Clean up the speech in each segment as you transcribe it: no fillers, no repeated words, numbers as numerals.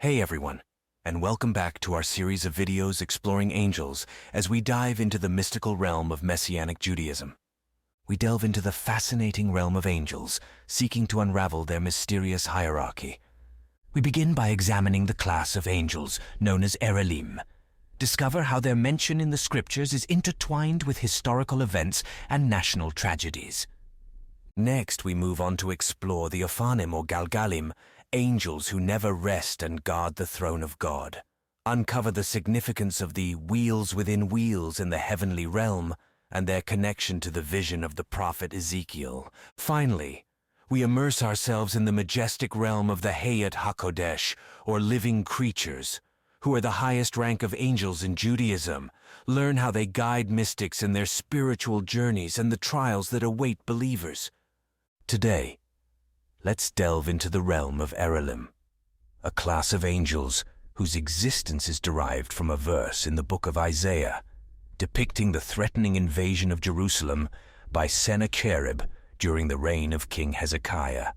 Hey everyone, and welcome back to our series of videos exploring angels as we dive into the mystical realm of Messianic Judaism. We delve into the fascinating realm of angels, seeking to unravel their mysterious hierarchy. We begin by examining the class of angels known as Erelim. Discover how their mention in the scriptures is intertwined with historical events and national tragedies. Next, we move on to explore the Ophanim or galgalim, angels who never rest and guard the throne of God. Uncover the significance of the wheels within wheels in the heavenly realm and their connection to the vision of the prophet Ezekiel. Finally, we immerse ourselves in the majestic realm of the Hayyot Ha-Kodesh, or living creatures, who are the highest rank of angels in Judaism. Learn how they guide mystics in their spiritual journeys and the trials that await believers. Today, let's delve into the realm of Erelim, a class of angels whose existence is derived from a verse in the book of Isaiah, depicting the threatening invasion of Jerusalem by Sennacherib during the reign of King Hezekiah.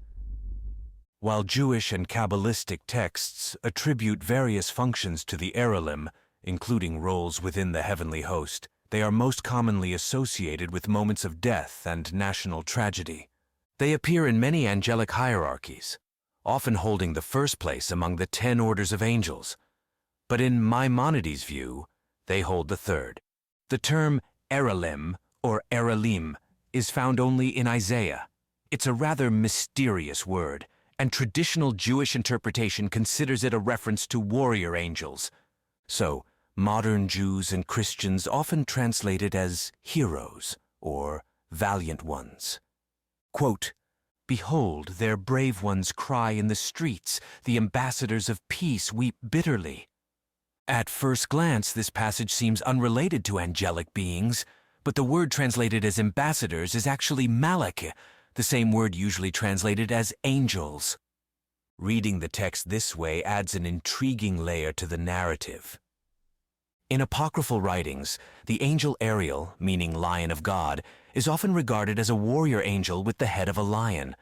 While Jewish and Kabbalistic texts attribute various functions to the Erelim, including roles within the heavenly host, they are most commonly associated with moments of death and national tragedy. They appear in many angelic hierarchies, often holding the first place among the 10 orders of angels. But in Maimonides' view, they hold the third. The term Erelim or Erelim is found only in Isaiah. It's a rather mysterious word, and traditional Jewish interpretation considers it a reference to warrior angels. So, modern Jews and Christians often translate it as heroes or valiant ones. Quote, "Behold, their brave ones cry in the streets, the ambassadors of peace weep bitterly." At first glance, this passage seems unrelated to angelic beings, but the word translated as ambassadors is actually malak, the same word usually translated as angels. Reading the text this way adds an intriguing layer to the narrative. In apocryphal writings, the angel Ariel, meaning Lion of God, is often regarded as a warrior angel with the head of a lion.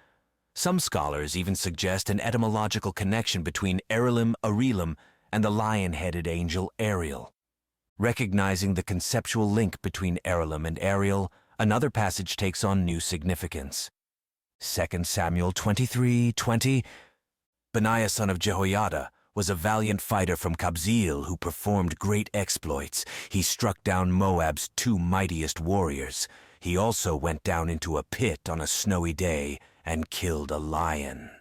Some scholars even suggest an etymological connection between Erelim and the lion-headed angel Ariel. Recognizing the conceptual link between Erelim and Ariel, another passage takes on new significance. 2 Samuel 23:20, Benaiah son of Jehoiada was a valiant fighter from Kabzeel who performed great exploits. He struck down Moab's 2 mightiest warriors. He also went down into a pit on a snowy day and killed a lion.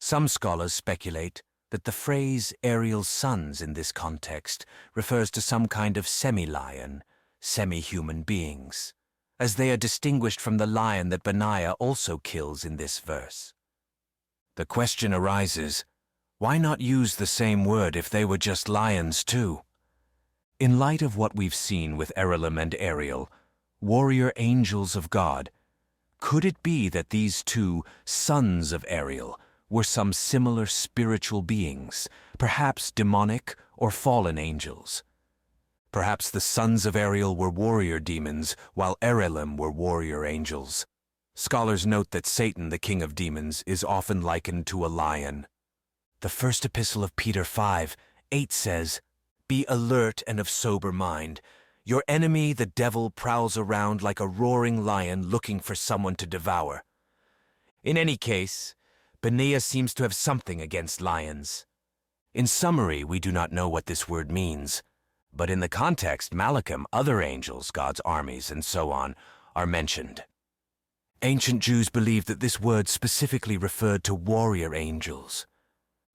Some scholars speculate that the phrase Ariel's sons in this context refers to some kind of semi-lion, semi-human beings, as they are distinguished from the lion that Benaiah also kills in this verse. The question arises, why not use the same word if they were just lions too? In light of what we've seen with Erelim and Ariel, warrior angels of God, could it be that these 2 sons of Ariel were some similar spiritual beings, perhaps demonic or fallen angels? Perhaps the sons of Ariel were warrior demons, while Erelim were warrior angels. Scholars note that Satan, the king of demons, is often likened to a lion. The first epistle of Peter 5:8 says, "Be alert and of sober mind. Your enemy, the devil, prowls around like a roaring lion looking for someone to devour." In any case, Benaiah seems to have something against lions. In summary, we do not know what this word means, but in the context, Malachim, other angels, God's armies, and so on, are mentioned. Ancient Jews believed that this word specifically referred to warrior angels.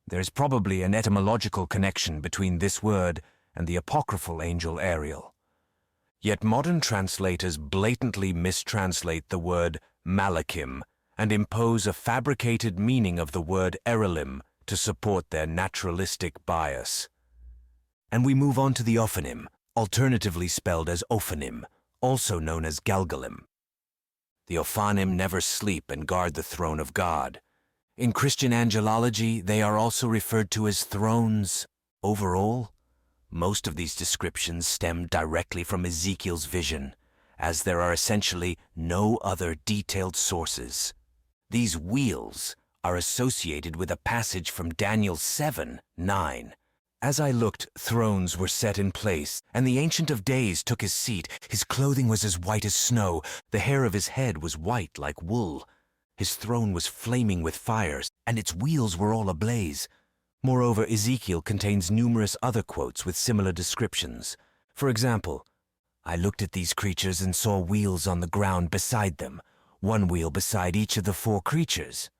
There is probably an etymological connection between this word and the apocryphal angel Ariel. Yet modern translators blatantly mistranslate the word Malachim and impose a fabricated meaning of the word Erelim to support their naturalistic bias. And we move on to the Ophanim, alternatively spelled as Ophanim, also known as galgalim. The Ophanim never sleep and guard the throne of God. In Christian angelology, they are also referred to as thrones. Overall, most of these descriptions stem directly from Ezekiel's vision, as there are essentially no other detailed sources. These wheels are associated with a passage from Daniel 7:9. As I looked, thrones were set in place, and the Ancient of Days took his seat. His clothing was as white as snow. The hair of his head was white like wool. His throne was flaming with fires, and its wheels were all ablaze. Moreover, Ezekiel contains numerous other quotes with similar descriptions. For example, I looked at these creatures and saw wheels on the ground beside them, one wheel beside each of the four creatures.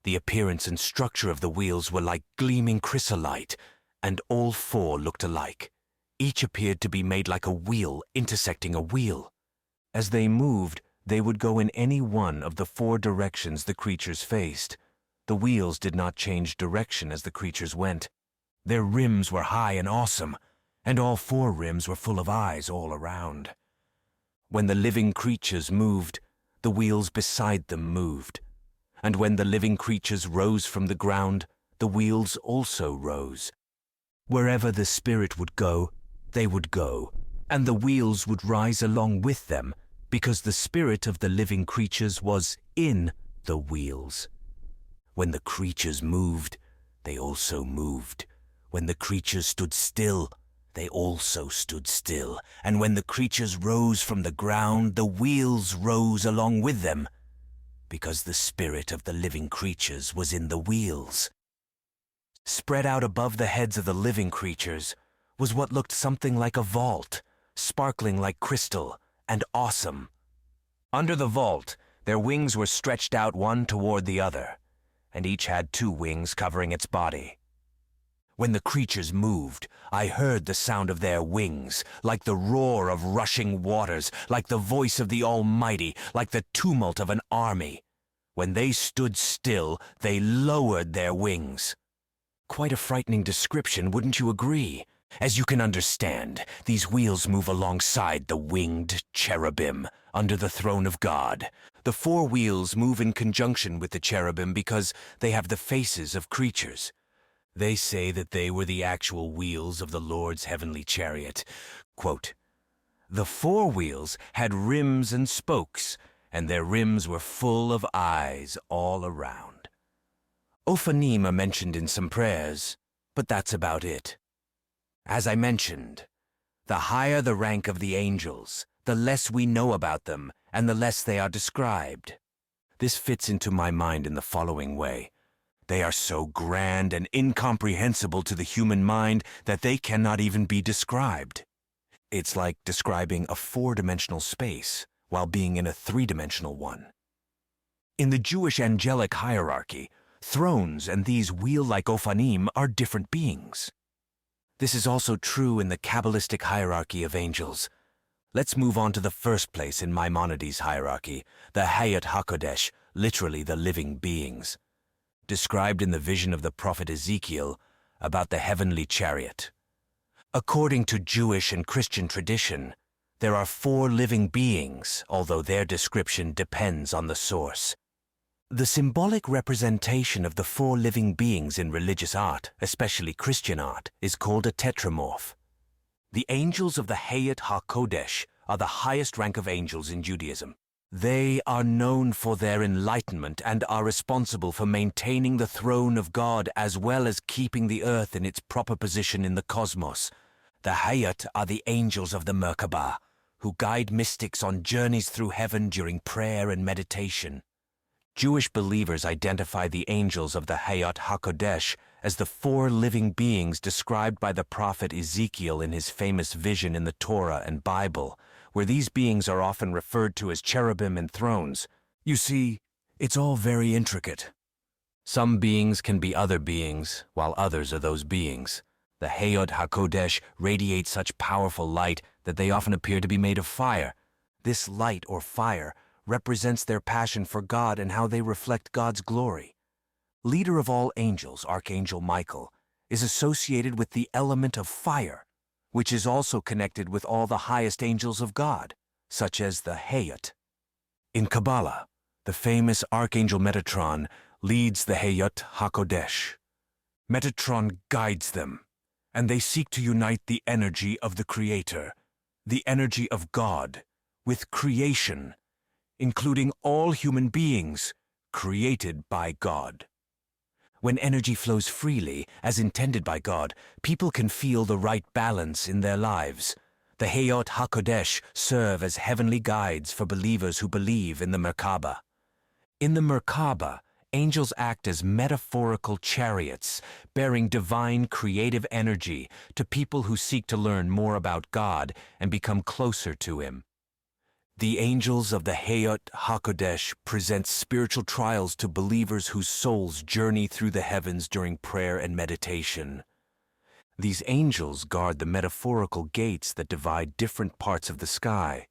The appearance and structure of the wheels were like gleaming chrysolite, and all four looked alike. Each appeared to be made like a wheel intersecting a wheel. As they moved, they would go in any one of the four directions the creatures faced. The wheels did not change direction as the creatures went. Their rims were high and awesome, and all four rims were full of eyes all around. When the living creatures moved, the wheels beside them moved. And when the living creatures rose from the ground, the wheels also rose. Wherever the spirit would go, they would go, and the wheels would rise along with them, because the spirit of the living creatures was in the wheels. When the creatures moved, they also moved. When the creatures stood still, they also stood still. And when the creatures rose from the ground, the wheels rose along with them, because the spirit of the living creatures was in the wheels. Spread out above the heads of the living creatures was what looked something like a vault, sparkling like crystal and awesome. Under the vault, their wings were stretched out one toward the other, and each had two wings covering its body. When the creatures moved, I heard the sound of their wings, like the roar of rushing waters, like the voice of the Almighty, like the tumult of an army. When they stood still, they lowered their wings. Quite a frightening description, wouldn't you agree? As you can understand, these wheels move alongside the winged cherubim under the throne of God. The four wheels move in conjunction with the cherubim because they have the faces of creatures. They say that they were the actual wheels of the Lord's heavenly chariot. Quote, "The four wheels had rims and spokes, and their rims were full of eyes all around." Ophanim are mentioned in some prayers, but that's about it. As I mentioned, the higher the rank of the angels, the less we know about them, and the less they are described. This fits into my mind in the following way. They are so grand and incomprehensible to the human mind that they cannot even be described. It's like describing a four-dimensional space while being in a three-dimensional one. In the Jewish angelic hierarchy, thrones and these wheel-like Ophanim are different beings. This is also true in the Kabbalistic hierarchy of angels. Let's move on to the first place in Maimonides' hierarchy, the Hayyot Ha-Kodesh, literally the living beings, described in the vision of the prophet Ezekiel about the heavenly chariot. According to Jewish and Christian tradition, there are four living beings, although their description depends on the source. The symbolic representation of the four living beings in religious art, especially Christian art, is called a tetramorph. The angels of the Hayyot Ha-Kodesh are the highest rank of angels in Judaism. They are known for their enlightenment and are responsible for maintaining the throne of God as well as keeping the earth in its proper position in the cosmos. The Hayyot are the angels of the Merkabah, who guide mystics on journeys through heaven during prayer and meditation. Jewish believers identify the angels of the Hayyot Ha-Kodesh as the four living beings described by the prophet Ezekiel in his famous vision in the Torah and Bible, where these beings are often referred to as cherubim and thrones. You see, it's all very intricate. Some beings can be other beings, while others are those beings. The Hayyot Ha-Kodesh radiate such powerful light that they often appear to be made of fire. This light or fire represents their passion for God and how they reflect God's glory. Leader of all angels, Archangel Michael, is associated with the element of fire, which is also connected with all the highest angels of God, such as the Hayyot. In Kabbalah, the famous Archangel Metatron leads the Hayyot Ha-Kodesh. Metatron guides them, and they seek to unite the energy of the Creator, the energy of God, with creation, including all human beings created by God. When energy flows freely, as intended by God, people can feel the right balance in their lives. The Hayyot Ha-Kodesh serve as heavenly guides for believers who believe in the Merkaba. In the Merkaba, angels act as metaphorical chariots, bearing divine creative energy to people who seek to learn more about God and become closer to Him. The angels of the Hayyot Ha-Kodesh present spiritual trials to believers whose souls journey through the heavens during prayer and meditation. These angels guard the metaphorical gates that divide different parts of the sky.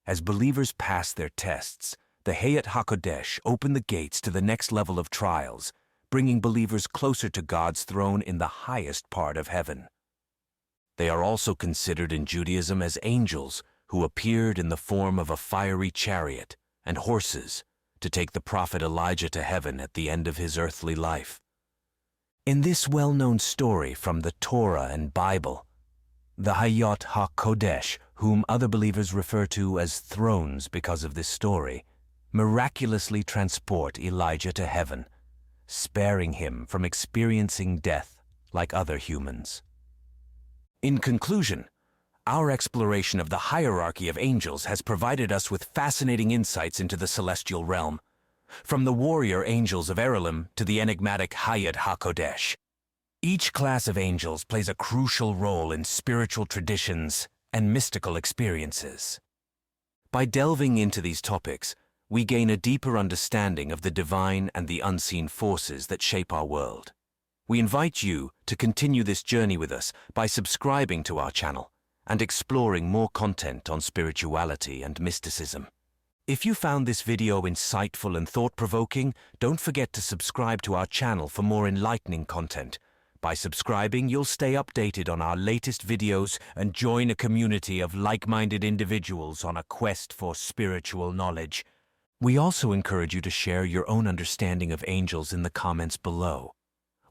As believers pass their tests, the Hayyot Ha-Kodesh open the gates to the next level of trials, bringing believers closer to God's throne in the highest part of heaven. They are also considered in Judaism as angels who appeared in the form of a fiery chariot and horses to take the prophet Elijah to heaven at the end of his earthly life. In this well-known story from the Torah and Bible, the Hayyot Ha-Kodesh, whom other believers refer to as thrones because of this story, miraculously transport Elijah to heaven, sparing him from experiencing death like other humans. In conclusion, our exploration of the hierarchy of angels has provided us with fascinating insights into the celestial realm, from the warrior angels of Erelim to the enigmatic Hayyot Ha-Kodesh. Each class of angels plays a crucial role in spiritual traditions and mystical experiences. By delving into these topics, we gain a deeper understanding of the divine and the unseen forces that shape our world. We invite you to continue this journey with us by subscribing to our channel and exploring more content on spirituality and mysticism. If you found this video insightful and thought-provoking, don't forget to subscribe to our channel for more enlightening content. By subscribing, you'll stay updated on our latest videos and join a community of like-minded individuals on a quest for spiritual knowledge. We also encourage you to share your own understanding of angels in the comments below.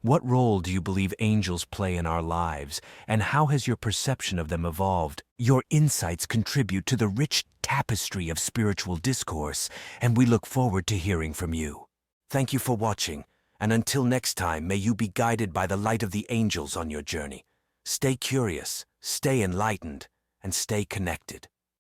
What role do you believe angels play in our lives, and how has your perception of them evolved? Your insights contribute to the rich tapestry of spiritual discourse, and we look forward to hearing from you. Thank you for watching, and until next time, may you be guided by the light of the angels on your journey. Stay curious, stay enlightened, and stay connected.